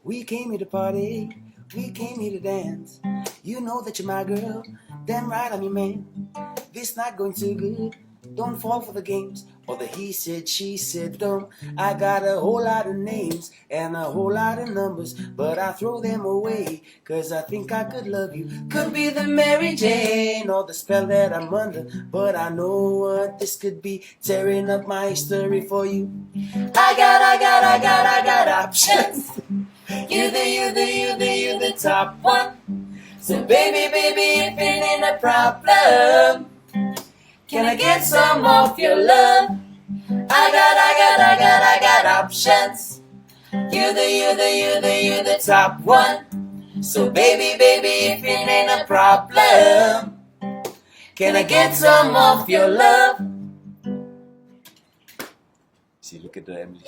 We came here to party, we came here to dance. You know that you're my girl, damn right I'm your man. This night going too good, don't fall for the games or the he said, she said dumb. I got a whole lot of names and a whole lot of numbers, but I throw them away, cause I think I could love you. Could be the Mary Jane or the spell that I'm under, but I know what this could be, tearing up my history for you. I got options. You the top one. So baby, if it ain't a problem, can I get some of your love? I got options. You the top one. So baby, if it ain't a problem, can I get some of your love? See, look at the Emily.